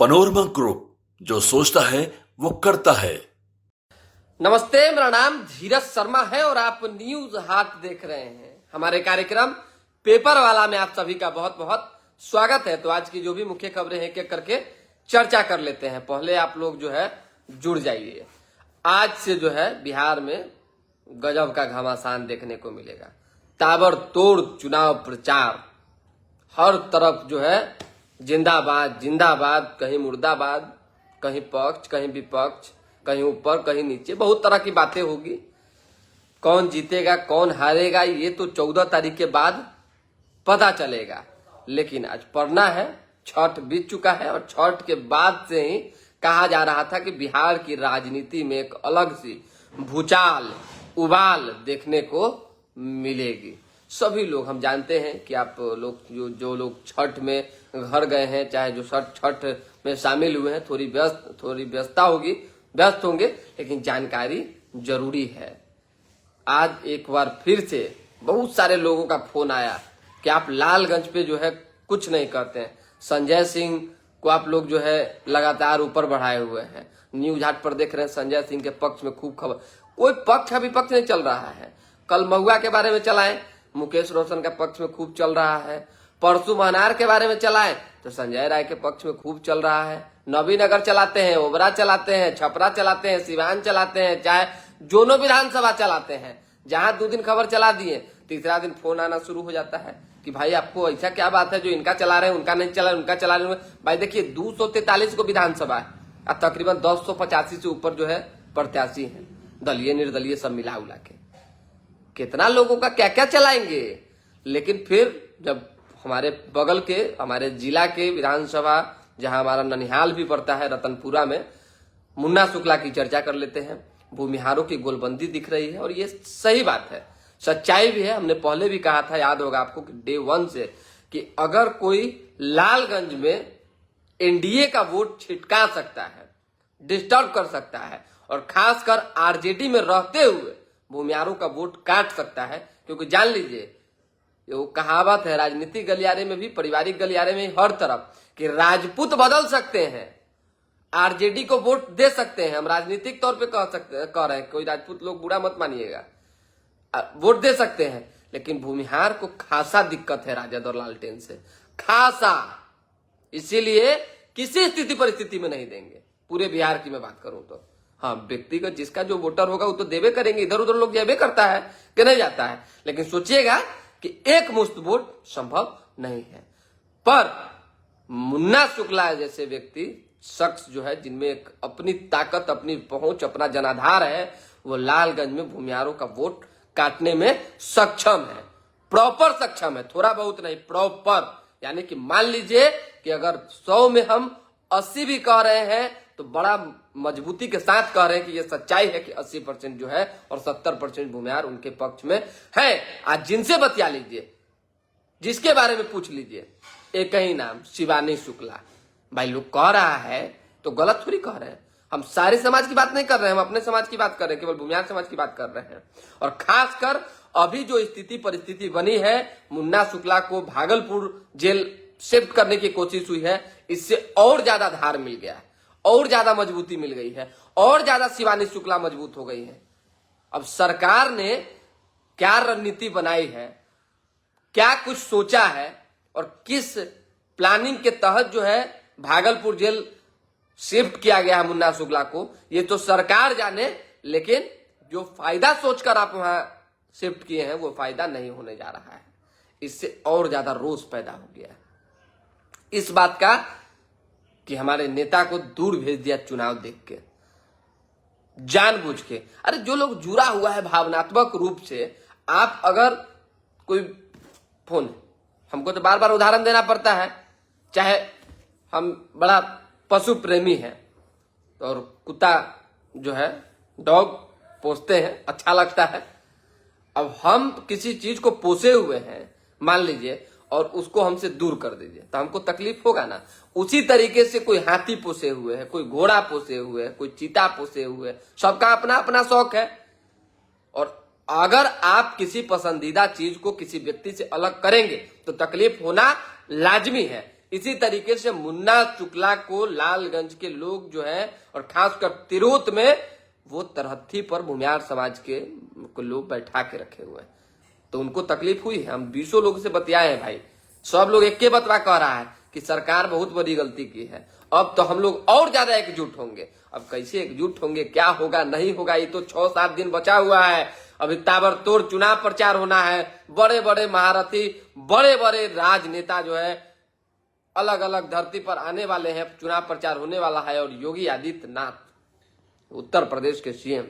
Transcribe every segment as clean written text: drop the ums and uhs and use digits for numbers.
Panorama group, जो सोचता है वो करता है। नमस्ते, मेरा नाम धीरज शर्मा है और आप न्यूज हाट देख रहे हैं। हमारे कार्यक्रम पेपर वाला में आप सभी का बहुत बहुत स्वागत है। तो आज की जो भी मुख्य खबरें हैं एक करके चर्चा कर लेते हैं। पहले आप लोग जो है जुड़ जाइए। आज से जो है बिहार में गजब का घमासान देखने को मिलेगा। ताबड़तोड़ चुनाव प्रचार, हर तरफ जो है जिंदाबाद जिंदाबाद, कहीं मुर्दाबाद, कहीं पक्ष कहीं विपक्ष, कहीं ऊपर कहीं नीचे, बहुत तरह की बातें होगी। कौन जीतेगा कौन हारेगा ये तो 14 तारीख के बाद पता चलेगा। लेकिन आज पढ़ना है, छठ बीत चुका है और छठ के बाद से ही कहा जा रहा था कि बिहार की राजनीति में एक अलग सी भूचाल उबाल देखने को मिलेगी। सभी लोग, हम जानते हैं कि आप लोग जो लोग छठ में घर गए हैं, चाहे जो छठ में शामिल हुए हैं, थोड़ी व्यस्त होंगे, लेकिन जानकारी जरूरी है। आज एक बार फिर से बहुत सारे लोगों का फोन आया कि आप लालगंज पे जो है कुछ नहीं करते हैं। संजय सिंह को आप लोग जो है लगातार ऊपर बढ़ाए हुए हैं। न्यूज हाट पर देख रहे हैं संजय सिंह के पक्ष में खूब खबर। कोई पक्ष विपक्ष नहीं चल रहा है। कल महुआ के बारे में चलाएं, मुकेश रोशन के पक्ष में खूब चल रहा है। परसों महनार के बारे में चलाएं तो संजय राय के पक्ष में खूब चल रहा है। नवीनगर चलाते हैं, ओबरा चलाते हैं, छपरा चलाते हैं, सिवान चलाते हैं, चाहे जोनो विधानसभा चलाते हैं। जहां 2 दिन खबर चला दिए, तीसरा दिन फोन आना शुरू हो जाता है कि भाई आपको ऐसा क्या बात है जो इनका चला रहे हैं उनका नहीं चला, उनका चला रहे हैं। भाई देखिए 243 को विधानसभा है और तकरीबन 285 से ऊपर जो है प्रत्याशी है, दलीय निर्दलीय सब मिला उला के। कितना लोगों का क्या क्या चलाएंगे। लेकिन फिर जब हमारे बगल के, हमारे जिला के विधानसभा जहां हमारा ननिहाल भी पड़ता है, रतनपुरा में मुन्ना शुक्ला की चर्चा कर लेते हैं। भूमिहारों की गोलबंदी दिख रही है और ये सही बात है, सच्चाई भी है। हमने पहले भी कहा था, याद होगा आपको, कि डे 1 से कि अगर कोई लालगंज में एनडीए का वोट छिटका सकता है, डिस्टर्ब कर सकता है और खासकर आरजेडी में रहते हुए भूमिहारों का वोट काट सकता है, क्योंकि जान लीजिए वो कहावत है राजनीतिक गलियारे में भी, पारिवारिक गलियारे में हर तरफ, कि राजपूत बदल सकते हैं, आरजेडी को वोट दे सकते हैं। हम राजनीतिक तौर पे कह रहे हैं, कोई राजपूत लोग बुरा मत मानिएगा, वोट दे सकते हैं। लेकिन भूमिहार को खासा दिक्कत है राजद और लालटेन से, खासा। इसीलिए किसी स्थिति परिस्थिति में नहीं देंगे। पूरे बिहार की मैं बात करूं तो हाँ, व्यक्तिगत जिसका जो वोटर होगा वो तो देवे करेंगे। इधर उधर लोग जेबे करता है कि नहीं जाता है, लेकिन सोचिएगा कि एक मुश्त वोट संभव नहीं है। पर मुन्ना शुक्ला जैसे व्यक्ति, शख्स जो है जिनमें एक अपनी ताकत, अपनी पहुंच, अपना जनाधार है, वो लालगंज में भूमिहारों का वोट काटने में सक्षम है। प्रॉपर सक्षम है, थोड़ा बहुत नहीं, प्रॉपर। यानी कि मान लीजिए कि अगर 100 में हम 80 भी कह रहे हैं तो बड़ा मजबूती के साथ कह रहे हैं कि ये सच्चाई है कि 80% जो है और 70% भूमिहार उनके पक्ष में है। आज जिनसे बतिया लीजिए, जिसके बारे में पूछ लीजिए, एक ही नाम, शिवानी शुक्ला। भाई लोग कह रहा है तो गलत थोड़ी कह रहे हैं। हम सारे समाज की बात नहीं कर रहे हैं, हम अपने समाज की बात कर रहे हैं, केवल भूमिहार समाज की बात कर रहे हैं। और खासकर अभी जो स्थिति परिस्थिति बनी है, मुन्ना शुक्ला को भागलपुर जेल शिफ्ट करने की कोशिश हुई है, इससे और ज्यादा धार मिल गया है, और ज्यादा मजबूती मिल गई है, और ज्यादा शिवानी शुक्ला मजबूत हो गई है। अब सरकार ने क्या रणनीति बनाई है, क्या कुछ सोचा है और किस प्लानिंग के तहत जो है भागलपुर जेल शिफ्ट किया गया है मुन्ना शुक्ला को, ये तो सरकार जाने। लेकिन जो फायदा सोचकर आप वहां शिफ्ट किए हैं वो फायदा नहीं होने जा रहा है। इससे और ज्यादा रोष पैदा हो गया है इस बात का कि हमारे नेता को दूर भेज दिया चुनाव देख के, जानबूझ के। अरे जो लोग जुड़ा हुआ है भावनात्मक रूप से, आप अगर कोई फोन, हमको तो बार बार उदाहरण देना पड़ता है, चाहे हम बड़ा पशु प्रेमी हैं और कुत्ता जो है, डॉग पोसते हैं, अच्छा लगता है। अब हम किसी चीज को पोसे हुए हैं मान लीजिए, और उसको हमसे दूर कर दीजिए तो हमको तकलीफ होगा ना। उसी तरीके से कोई हाथी पोसे हुए है, कोई घोड़ा पोसे हुए है, कोई चीता पोसे हुए है, सबका अपना अपना शौक है। और अगर आप किसी पसंदीदा चीज को किसी व्यक्ति से अलग करेंगे तो तकलीफ होना लाजमी है। इसी तरीके से मुन्ना शुक्ला को लालगंज के लोग जो है और खासकर तिरहुत में वो तरहत्थी पर भूमिहार समाज के लोग बैठा के रखे हुए हैं, तो उनको तकलीफ हुई है। हम 20 लोगों से बतियाए हैं भाई, सब लोग एक के बतवा कह रहा है कि सरकार बहुत बड़ी गलती की है, अब तो हम लोग और ज्यादा एकजुट होंगे। अब कैसे एकजुट होंगे, क्या होगा नहीं होगा, ये तो 6-7 दिन बचा हुआ है। अभी ताबड़तोड़ चुनाव प्रचार होना है, बड़े बड़े महारथी, बड़े बड़े राजनेता जो है अलग अलग धरती पर आने वाले हैं, चुनाव प्रचार होने वाला है। और योगी आदित्यनाथ उत्तर प्रदेश के सीएम,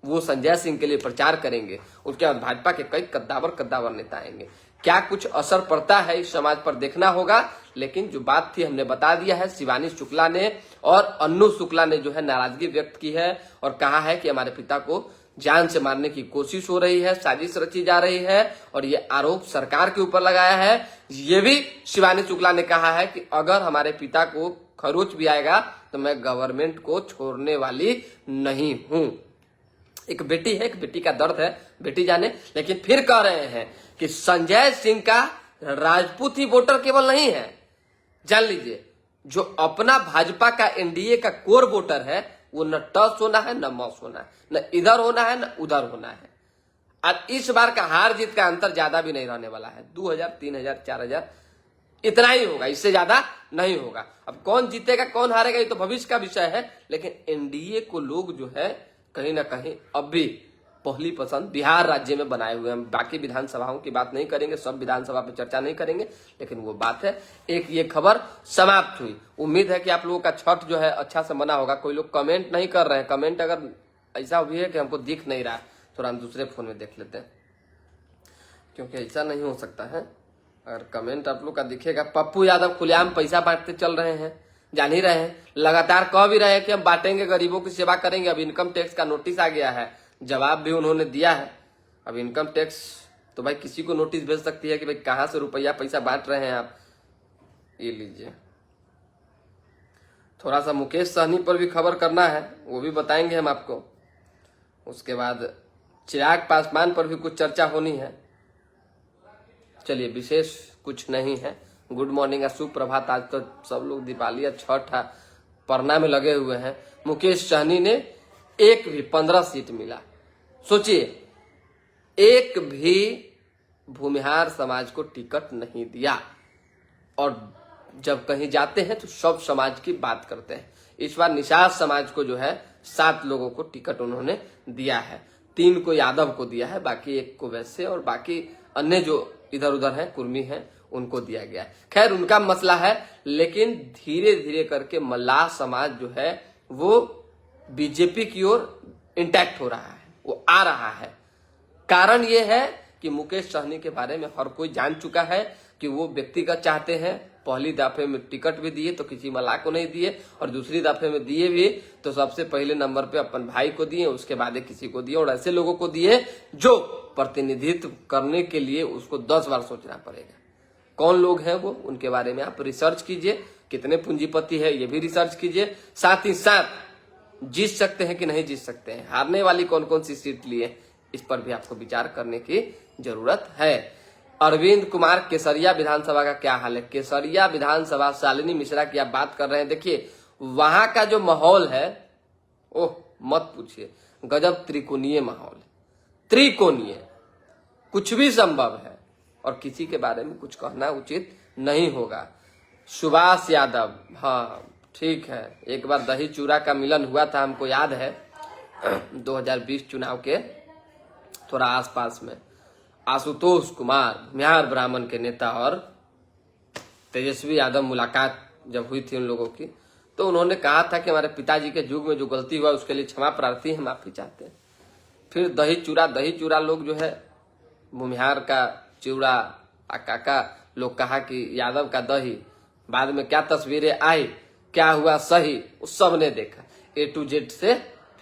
वो संजय सिंह के लिए प्रचार करेंगे। उसके बाद भाजपा के कई कद्दावर नेता आएंगे। क्या कुछ असर पड़ता है इस समाज पर देखना होगा, लेकिन जो बात थी हमने बता दिया है। शिवानी शुक्ला ने और अन्नू शुक्ला ने जो है नाराजगी व्यक्त की है और कहा है कि हमारे पिता को जान से मारने की कोशिश हो रही है, साजिश रची जा रही है और ये आरोप सरकार के ऊपर लगाया है। ये भी शिवानी शुक्ला ने कहा है कि अगर हमारे पिता को खरोच भी आएगा तो मैं गवर्नमेंट को छोड़ने वाली नहीं हूं। एक बेटी है, एक बेटी का दर्द है, बेटी जाने। लेकिन फिर कह रहे हैं कि संजय सिंह का राजपूत ही वोटर केवल नहीं है, जान लीजिए जो अपना भाजपा का एनडीए का कोर वोटर है वो न टस होना है, न मस होना है, न इधर होना है, न उधर होना है। और इस बार का हार जीत का अंतर ज्यादा भी नहीं रहने वाला है, 2000, 3000, 4000 इतना ही होगा, इससे ज्यादा नहीं होगा। अब कौन जीतेगा कौन हारेगा ये तो भविष्य का विषय है, लेकिन एनडीए को लोग जो है कहीं ना कहीं अब भी पहली पसंद बिहार राज्य में बनाए हुए हैं। बाकी विधानसभाओं की बात नहीं करेंगे, सब विधानसभा पे चर्चा नहीं करेंगे, लेकिन वो बात है। एक ये खबर समाप्त हुई। उम्मीद है कि आप लोगों का छठ जो है अच्छा से मना होगा। कोई लोग कमेंट नहीं कर रहे हैं, कमेंट अगर ऐसा भी है कि हमको दिख नहीं रहा, थोड़ा हम दूसरे फोन में देख लेते हैं, क्योंकि ऐसा नहीं हो सकता है। अगर कमेंट आप लोग का दिखेगा। पप्पू यादव खुलेआम पैसा बांटते चल रहे हैं, जान ही रहे हैं, लगातार कह भी रहे हैं कि हम बांटेंगे, गरीबों की सेवा करेंगे। अब इनकम टैक्स का नोटिस आ गया है, जवाब भी उन्होंने दिया है। अब इनकम टैक्स तो भाई किसी को नोटिस भेज सकती है कि भाई कहां से रुपया पैसा बांट रहे हैं आप, ये लीजिए। थोड़ा सा मुकेश सहनी पर भी खबर करना है, वो भी बताएंगे हम आपको। उसके बाद चिराग पासवान पर भी कुछ चर्चा होनी है। चलिए, विशेष कुछ नहीं है। गुड मॉर्निंग या सुप्रभात। आज तो सब लोग दीपावली या छठ परना में लगे हुए हैं। मुकेश सहनी ने एक भी 15 सीट मिला। सोचिए, एक भी भूमिहार समाज को टिकट नहीं दिया, और जब कहीं जाते हैं तो सब समाज की बात करते हैं। इस बार निषाद समाज को जो है 7 लोगों को टिकट उन्होंने दिया है। 3 को यादव को दिया है, बाकी 1 को वैश्य और बाकी अन्य जो इधर उधर हैं, कुर्मी हैं, उनको दिया गया है। खैर, उनका मसला है, लेकिन धीरे धीरे करके मल्लाह समाज जो है वो बीजेपी की ओर इंटैक्ट हो रहा है, वो आ रहा है। कारण ये है कि मुकेश सहनी के बारे में हर कोई जान चुका है कि वो व्यक्तिगत चाहते हैं। पहली दफे में टिकट भी दिए तो किसी मल्लाह को नहीं दिए, और दूसरी दफे में दिए भी तो सबसे पहले नंबर पे अपन भाई को दिए, उसके बाद किसी को दिए, और ऐसे लोगों को दिए जो प्रतिनिधित्व करने के लिए उसको 10 बार सोचना पड़ेगा। कौन लोग हैं वो, उनके बारे में आप रिसर्च कीजिए, कितने पूंजीपति है ये भी रिसर्च कीजिए। साथ ही साथ जीत सकते हैं कि नहीं जीत सकते हैं, हारने वाली कौन कौन सी सीट लिए, इस पर भी आपको विचार करने की जरूरत है। अरविंद कुमार केसरिया विधानसभा का क्या हाल है? केसरिया विधानसभा, शालिनी मिश्रा की आप बात कर रहे हैं। देखिए, वहां का जो माहौल है, ओह मत पूछिए, गजब त्रिकोणीय माहौल है, त्रिकोणीय, कुछ भी संभव है और किसी के बारे में कुछ कहना उचित नहीं होगा। सुभाष यादव, हाँ ठीक है, एक बार दही चूड़ा का मिलन हुआ था, हमको याद है 2020 चुनाव के थोड़ा आसपास में। आशुतोष कुमार, भूमिहार ब्राह्मण के नेता, और तेजस्वी यादव, मुलाकात जब हुई थी उन लोगों की, तो उन्होंने कहा था कि हमारे पिताजी के युग में जो गलती हुआ उसके लिए क्षमा प्रार्थी है, माफी चाहते हैं। फिर दही चूड़ा लोग जो है, भूमिहार का चूड़ा काका लोग कहा कि यादव का दही, बाद में क्या तस्वीरें आई, क्या हुआ सही, उस सब ने देखा। A to Z से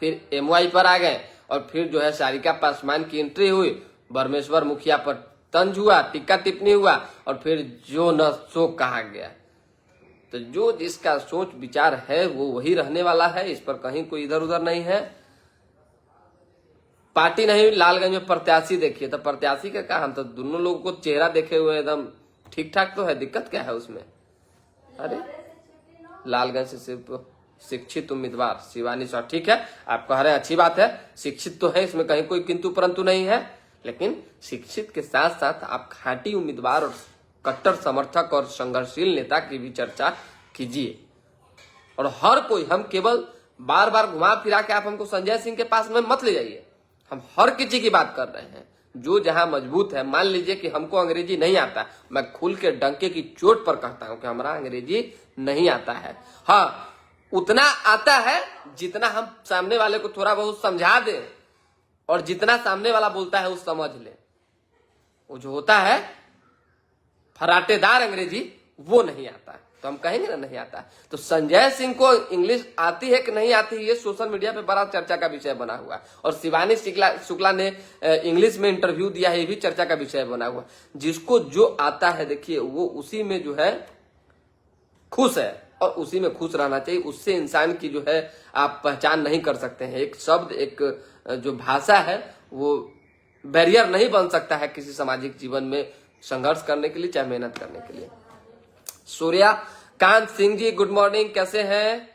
फिर MY पर आ गए, और फिर जो है सारिका पासवान की एंट्री हुई, बरमेश्वर मुखिया पर तंज हुआ, टिक्का टिप्पणी हुआ, और फिर जो न सो कहा गया। तो जो जिसका सोच विचार है वो वही रहने वाला है, इस पर कहीं कोई इधर उधर नहीं है। पार्टी नहीं, लालगंज में प्रत्याशी देखिए, तो प्रत्याशी का काम, तो दोनों लोगों को चेहरा देखे हुए एकदम ठीक ठाक तो है, दिक्कत क्या है उसमें? अरे लालगंज से सिर्फ शिक्षित उम्मीदवार शिवानी सर, ठीक है, आप कह रहे हैं अच्छी बात है, शिक्षित तो है, इसमें कहीं कोई किंतु परंतु नहीं है, लेकिन शिक्षित के साथ साथ आप खांटी उम्मीदवार और कट्टर समर्थक और संघर्षशील नेता की भी चर्चा कीजिए। और हर कोई, हम केवल बार बार घुमा फिरा के आप हमको संजय सिंह के पास में मत ले जाइए, हम हर किसी की बात कर रहे हैं जो जहां मजबूत है। मान लीजिए कि हमको अंग्रेजी नहीं आता, मैं खुल के डंके की चोट पर कहता हूं कि हमारा अंग्रेजी नहीं आता है। हाँ, उतना आता है जितना हम सामने वाले को थोड़ा बहुत समझा दें, और जितना सामने वाला बोलता है वो समझ ले। वो जो होता है फराटेदार अंग्रेजी, वो नहीं आता, तो हम कहेंगे ना नहीं आता। तो संजय सिंह को इंग्लिश आती है कि नहीं आती है, ये सोशल मीडिया पे बड़ा चर्चा का विषय बना हुआ। और शिवानी शुक्ला ने इंग्लिश में इंटरव्यू दिया है, ये भी चर्चा का विषय बना हुआ। जिसको जो आता है देखिए, वो उसी में जो है खुश है और उसी में खुश रहना चाहिए। उससे इंसान की जो है आप पहचान नहीं कर सकते हैं। एक शब्द, एक जो भाषा है, वो बैरियर नहीं बन सकता है किसी सामाजिक जीवन में संघर्ष करने के लिए, चाहे मेहनत करने के लिए। सूर्यकांत सिंह जी, गुड मॉर्निंग, कैसे हैं?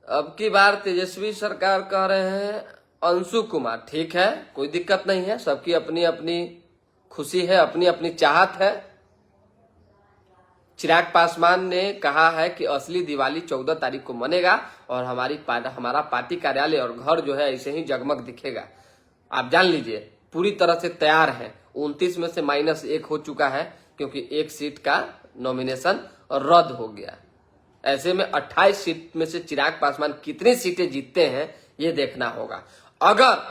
अब की बार तेजस्वी सरकार कह रहे हैं अंशु कुमार, ठीक है, कोई दिक्कत नहीं है, सबकी अपनी अपनी खुशी है, अपनी अपनी चाहत है। चिराग पासवान ने कहा है कि असली दिवाली 14 तारीख को मनेगा और हमारा पार्टी कार्यालय और घर जो है ऐसे ही जगमग दिखेगा। आप जान लीजिए पूरी तरह से तैयार है। 29 में से -1 हो चुका है क्योंकि एक सीट का नॉमिनेशन रद्द हो गया। ऐसे में 28 सीट में से चिराग पासवान कितनी सीटें जीतते हैं ये देखना होगा। अगर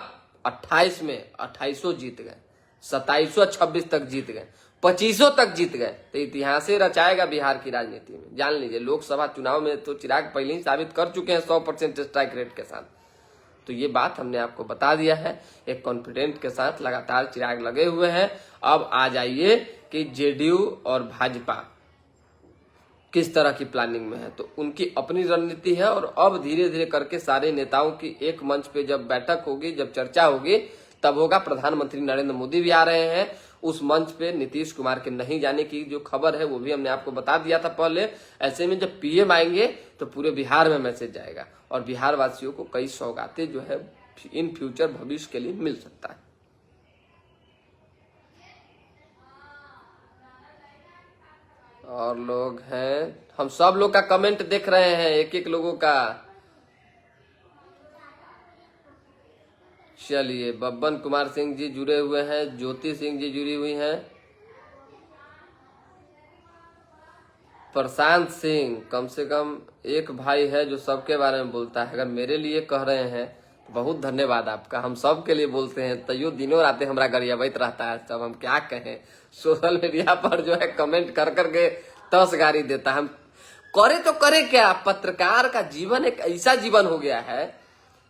28 में 2800 जीत गए, 2726 तक जीत गए, 2500 तक जीत गए, तो इतिहास ही रचाएगा बिहार की राजनीति में। जान लीजिए, लोकसभा चुनाव में तो चिराग पहले ही साबित कर चुके हैं 100% स्ट्राइक रेट के साथ। तो ये बात हमने आपको बता दिया है। एक कॉन्फिडेंट के साथ लगातार चिराग लगे हुए हैं। अब आ जाइए कि जेडीयू और भाजपा किस तरह की प्लानिंग में है। तो उनकी अपनी रणनीति है और अब धीरे धीरे करके सारे नेताओं की एक मंच पे जब बैठक होगी, जब चर्चा होगी, तब होगा। प्रधानमंत्री नरेंद्र मोदी भी आ रहे हैं उस मंच पे। नीतीश कुमार के नहीं जाने की जो खबर है वो भी हमने आपको बता दिया था पहले। ऐसे में जब पीएम आएंगे तो पूरे बिहार में मैसेज जाएगा और बिहार वासियों को कई सौगातें जो है इन फ्यूचर भविष्य के लिए मिल सकता है। और लोग हैं, हम सब लोग का कमेंट देख रहे हैं, एक एक लोगों का। चलिए, बब्बन कुमार सिंह जी जुड़े हुए हैं, ज्योति सिंह जी जुड़ी हुई हैं, प्रशांत सिंह, कम से कम एक भाई है जो सबके बारे में बोलता है। अगर मेरे लिए कह रहे हैं तो बहुत धन्यवाद आपका। हम सब के लिए बोलते हैं, तैयो दिनों रातें हमारा गरियाबैत रहता है। तब हम क्या कहें, सोशल मीडिया पर जो है कमेंट कर करके तस गारी देता है। हम करे तो करे क्या। पत्रकार का जीवन एक ऐसा जीवन हो गया है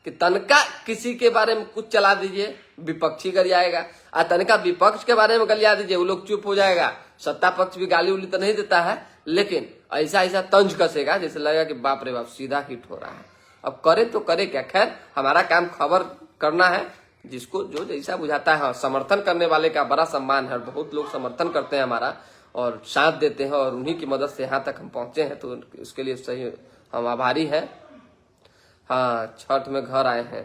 कि तनका किसी के बारे में कुछ चला दीजिए, विपक्षी गरियाएगा, और तनका विपक्ष के बारे में गरिया दीजिए, वो लोग चुप हो जाएगा। सत्ता पक्ष भी गाली उली तो नहीं देता है, लेकिन ऐसा ऐसा तंज कसेगा जैसे लगेगा कि बाप रे बाप सीधा हिट हो रहा है। अब करे तो करे क्या। खैर, हमारा काम खबर करना है, जिसको जो जैसा बुझाता है। समर्थन करने वाले का बड़ा सम्मान है, बहुत लोग समर्थन करते हैं हमारा और साथ देते हैं, और उन्हीं की मदद से यहाँ तक हम पहुंचे हैं, तो उसके लिए सही हम आभारी हैं। हाँ, छठ में घर आए हैं,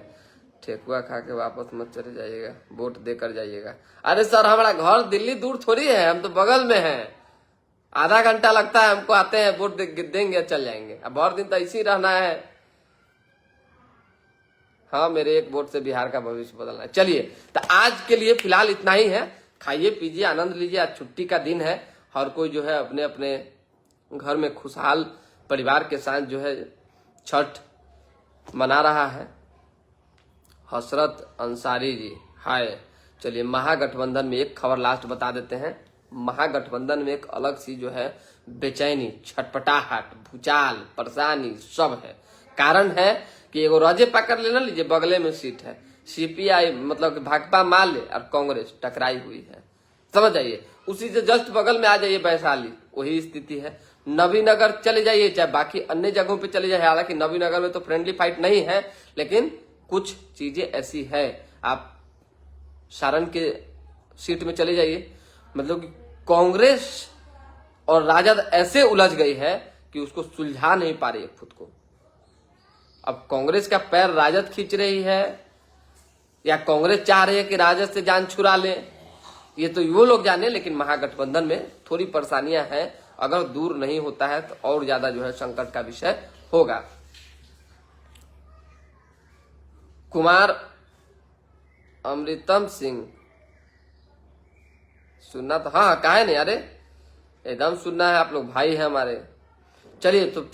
ठेकुआ खा के वापस मत चले जाइएगा, वोट देकर जाइएगा। अरे सर, हमारा घर दिल्ली दूर थोड़ी है, हम तो बगल में हैं, आधा घंटा लगता है हमको, आते हैं वोट देंगे चल जाएंगे। अब और दिन तो ऐसे ही रहना है। हाँ, मेरे एक वोट से बिहार का भविष्य बदलना है। चलिए, तो आज के लिए फिलहाल इतना ही है। खाइए पीजिए, आनंद लीजिए, आज छुट्टी का दिन है। हर कोई जो है अपने अपने घर में खुशहाल परिवार के साथ जो है छठ मना रहा है। हसरत अंसारी जी, हाय। चलिए, महागठबंधन में एक खबर लास्ट बता देते हैं। महागठबंधन में एक अलग सी जो है बेचैनी, छटपटाहट, भूचाल, परेशानी सब है। कारण है कि एगो रजे पकड़ लेना, लीजिए बगले में सीट है, सीपीआई मतलब भाकपा माले और कांग्रेस टकराई हुई है, समझ जाइए। उसी से जस्ट बगल में आ जाइए वैशाली, वही स्थिति है। नवीनगर चले जाइए, चाहे बाकी अन्य जगहों पे चले जाइए। हालांकि नवीनगर में तो फ्रेंडली फाइट नहीं है, लेकिन कुछ चीजें ऐसी है। आप सारण के सीट में चले जाइए, मतलब कि कांग्रेस और राजद ऐसे उलझ गई है कि उसको सुलझा नहीं पा रही है खुद को। अब कांग्रेस का पैर राजद खींच रही है या कांग्रेस चाह रही है कि राजद से जान छुड़ा ले, ये तो वो लोग जाने। लेकिन महागठबंधन में थोड़ी परेशानियां हैं, अगर दूर नहीं होता है तो और ज्यादा जो है संकट का विषय होगा। कुमार अमृतम सिंह सुनना तो हाँ, काहे नहीं, अरे एकदम सुनना है, आप लोग भाई है हमारे। चलिए तो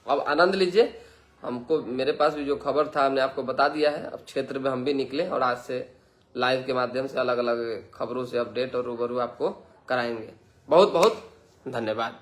अब आनंद लीजिए। हमको मेरे पास भी जो खबर था हमने आपको बता दिया है। अब क्षेत्र में हम भी निकले और आज से लाइव के माध्यम से अलग अलग खबरों से अपडेट और रूबरू आपको कराएंगे। बहुत बहुत धन्यवाद।